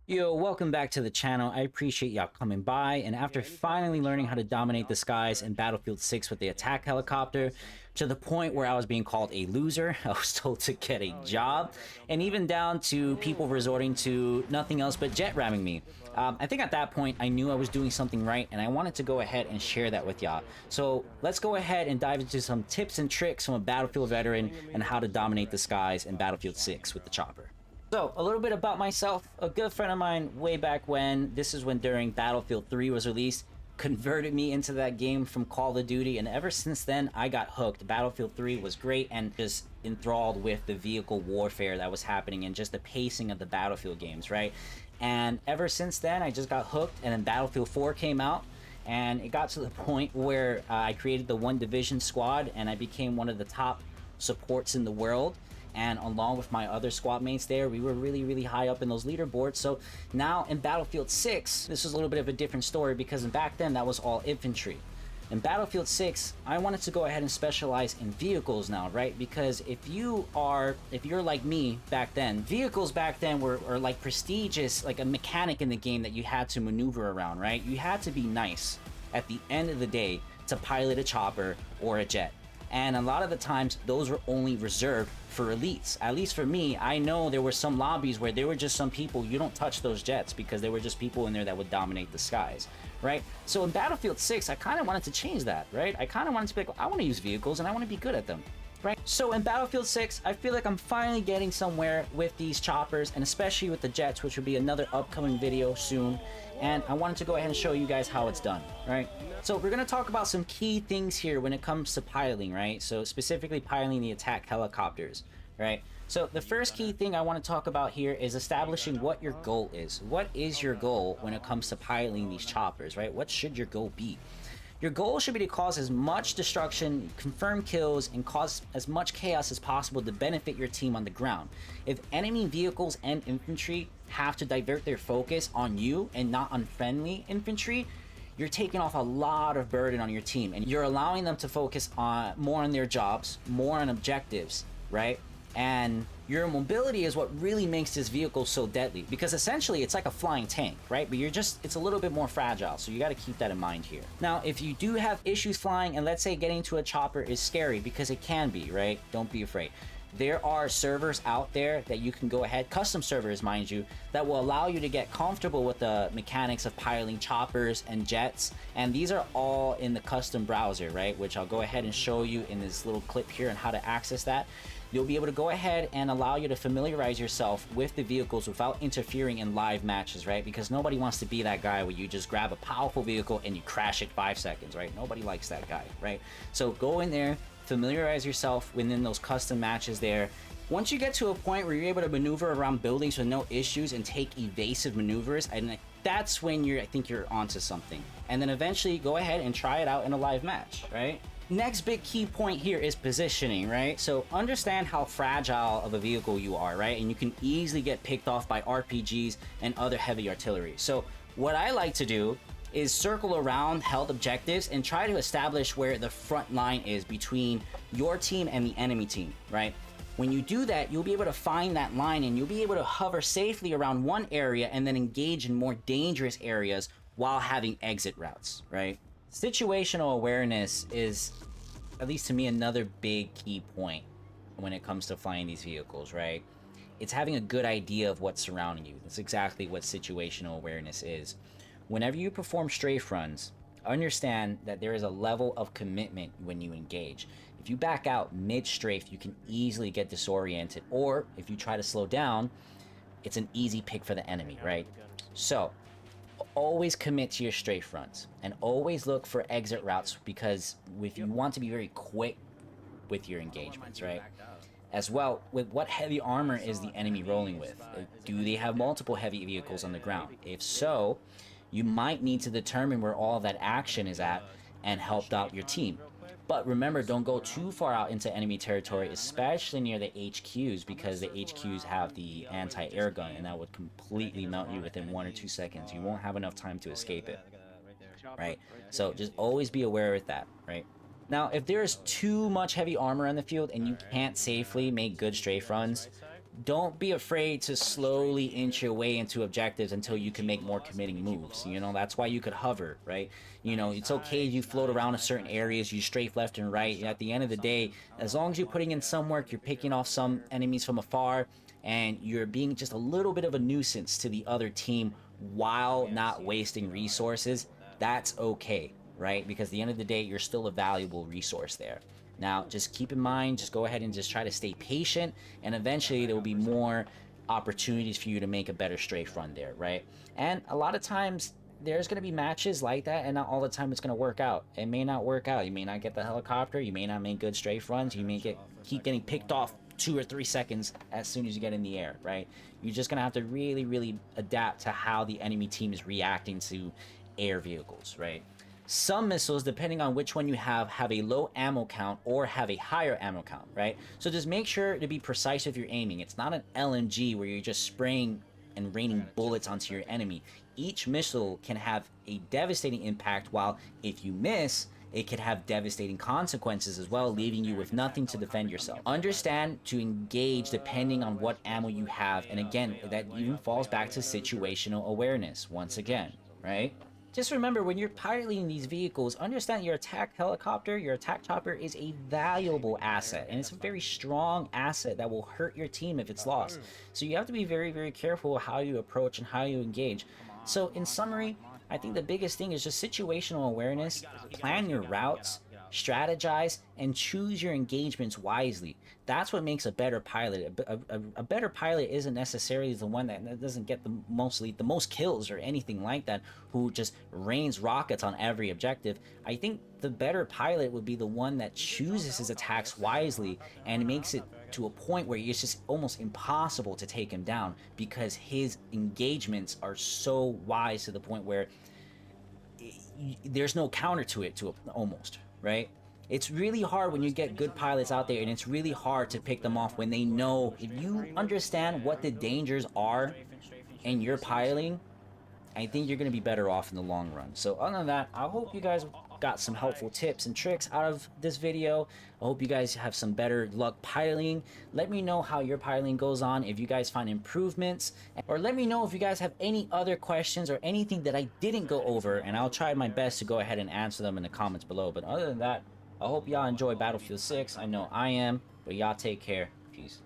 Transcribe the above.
Yo, welcome back to the channel. I appreciate y'all coming by, and after finally learning how to dominate the skies in Battlefield 6 with the attack helicopter, to the point where I was being called a loser, I was told to get a job, and even down to people resorting to nothing else but jet ramming me. I think at that point, I knew I was doing something right, and I wanted to go ahead and share that with y'all. So let's go ahead and dive into some tips and tricks from a Battlefield veteran and how to dominate the skies in Battlefield 6 with the chopper. So, a little bit about myself. A good friend of mine way back when, this is when during Battlefield 3 was released, converted me into that game from Call of Duty, and ever since then, I got hooked. Battlefield 3 was great and just enthralled with the vehicle warfare that was happening and just the pacing of the Battlefield games, right? And ever since then, I just got hooked, and then Battlefield 4 came out, and it got to the point where I created the 1 Division squad, and I became one of the top supports in the world. And along with my other squad mates there, we were really high up in those leaderboards. So now in Battlefield 6, this was a little bit of a different story because back then that was all infantry. In Battlefield 6, I wanted to go ahead and specialize in vehicles now, right? Because if you're like me back then, vehicles back then were like prestigious, like a mechanic in the game that you had to maneuver around, right? You had to be nice at the end of the day to pilot a chopper or a jet. And a lot of the times, those were only reserved for elites. At least for me, I know there were some lobbies where there were just some people, you don't touch those jets because there were just people in there that would dominate the skies, right? So in Battlefield 6, I kind of wanted to change that, right? I kind of wanted to be like, I want to use vehicles and I want to be good at them. Right? So in Battlefield 6, I feel like I'm finally getting somewhere with these choppers, and especially with the jets, which will be another upcoming video soon. And I wanted to go ahead and show you guys how it's done, right? So we're going to talk about some key things here when it comes to piloting, right? So specifically piloting the attack helicopters, right? So the first key thing I want to talk about here is establishing what your goal is. What is your goal when it comes to piloting these choppers, right? What should your goal be? Your goal should be to cause as much destruction, confirm kills, and cause as much chaos as possible to benefit your team on the ground. If enemy vehicles and infantry have to divert their focus on you and not on friendly infantry, you're taking off a lot of burden on your team, and you're allowing them to focus on more on their jobs, more on objectives, right? And your mobility is what really makes this vehicle so deadly, because essentially it's like a flying tank, right? But it's a little bit more fragile, so you got to keep that in mind here. Now, if you do have issues flying, and let's say getting to a chopper is scary, because it can be, right? Don't be afraid. There are servers out there that you can go ahead, custom servers, mind you, that will allow you to get comfortable with the mechanics of piloting choppers and jets. And these are all in the custom browser, right? Which I'll go ahead and show you in this little clip here on how to access that. You'll be able to go ahead and allow you to familiarize yourself with the vehicles without interfering in live matches, right? Because nobody wants to be that guy where you just grab a powerful vehicle and you crash it 5 seconds, right? Nobody likes that guy, right? So go in there, familiarize yourself within those custom matches there. Once you get to a point where you're able to maneuver around buildings with no issues and take evasive maneuvers, and that's when I think you're onto something. And then eventually go ahead and try it out in a live match, right? Next big key point here is positioning, right? So understand how fragile of a vehicle you are, right? And you can easily get picked off by RPGs and other heavy artillery. So what I like to do is circle around held objectives and try to establish where the front line is between your team and the enemy team, right? When you do that, you'll be able to find that line and you'll be able to hover safely around one area and then engage in more dangerous areas while having exit routes, right? Situational awareness is, at least to me, another big key point when it comes to flying these vehicles, right? It's having a good idea of what's surrounding you. That's exactly what situational awareness is. Whenever you perform strafe runs, understand that there is a level of commitment when you engage. If you back out mid-strafe, you can easily get disoriented, or if you try to slow down, it's an easy pick for the enemy, right? So always commit to your strafe runs and always look for exit routes, because if you want to be very quick with your engagements, right? As well, with what heavy armor is the enemy rolling with? Do they have multiple heavy vehicles on the ground? If so, you might need to determine where all that action is at and help out your team. But remember, don't go too far out into enemy territory, especially near the HQs, because the HQs have the anti-air gun, and that would completely melt you within 1 or 2 seconds. You won't have enough time to escape it, right? So just always be aware of that, right? Now, if there is too much heavy armor on the field and you can't safely make good strafe runs, don't be afraid to slowly inch your way into objectives until you can make more committing moves. You know, that's why you could hover, right? You know, it's okay if you float around in certain areas, you strafe left and right. At the end of the day, as long as you're putting in some work, you're picking off some enemies from afar, and you're being just a little bit of a nuisance to the other team while not wasting resources, that's okay, right? Because at the end of the day, you're still a valuable resource there. Now, just keep in mind, just go ahead and just try to stay patient, and eventually there will be more opportunities for you to make a better strafe run there, right? And a lot of times, there's going to be matches like that, and not all the time it's going to work out. It may not work out. You may not get the helicopter. You may not make good strafe runs. You may keep getting picked off 2 or 3 seconds as soon as you get in the air, right? You're just going to have to really, really adapt to how the enemy team is reacting to air vehicles, right? Some missiles, depending on which one you have a low ammo count or have a higher ammo count, right? So just make sure to be precise if you're aiming. It's not an LMG where you're just spraying and raining bullets onto your enemy. Each missile can have a devastating impact, while if you miss, it could have devastating consequences as well, leaving you with nothing to defend yourself. Understand to engage depending on what ammo you have, and again, that even falls back to situational awareness once again, right? Just remember, when you're piloting these vehicles, understand your attack helicopter, your attack chopper is a valuable asset, and it's a very strong asset that will hurt your team if it's lost. So you have to be very, very careful how you approach and how you engage. So in summary, I think the biggest thing is just situational awareness, plan your routes, strategize, and choose your engagements wisely. That's what makes a better pilot. A better pilot isn't necessarily the one that doesn't get the most kills or anything like that, who just rains rockets on every objective. I think the better pilot would be the one that chooses his attacks wisely and makes it to a point where it's just almost impossible to take him down, because his engagements are so wise to the point where there's no counter to it, almost, right? It's really hard when you get good pilots out there, and it's really hard to pick them off when they know, if you understand what the dangers are and you're piloting, I think you're going to be better off in the long run. So other than that, I hope you guys got some helpful tips and tricks out of this video. I hope you guys have some better luck piloting. Let me know how your piloting goes on, if you guys find improvements, or let me know if you guys have any other questions or anything that I didn't go over, and I'll try my best to go ahead and answer them in the comments below. But other than that, I hope y'all enjoy Battlefield 6. I know I am, but y'all take care. Peace.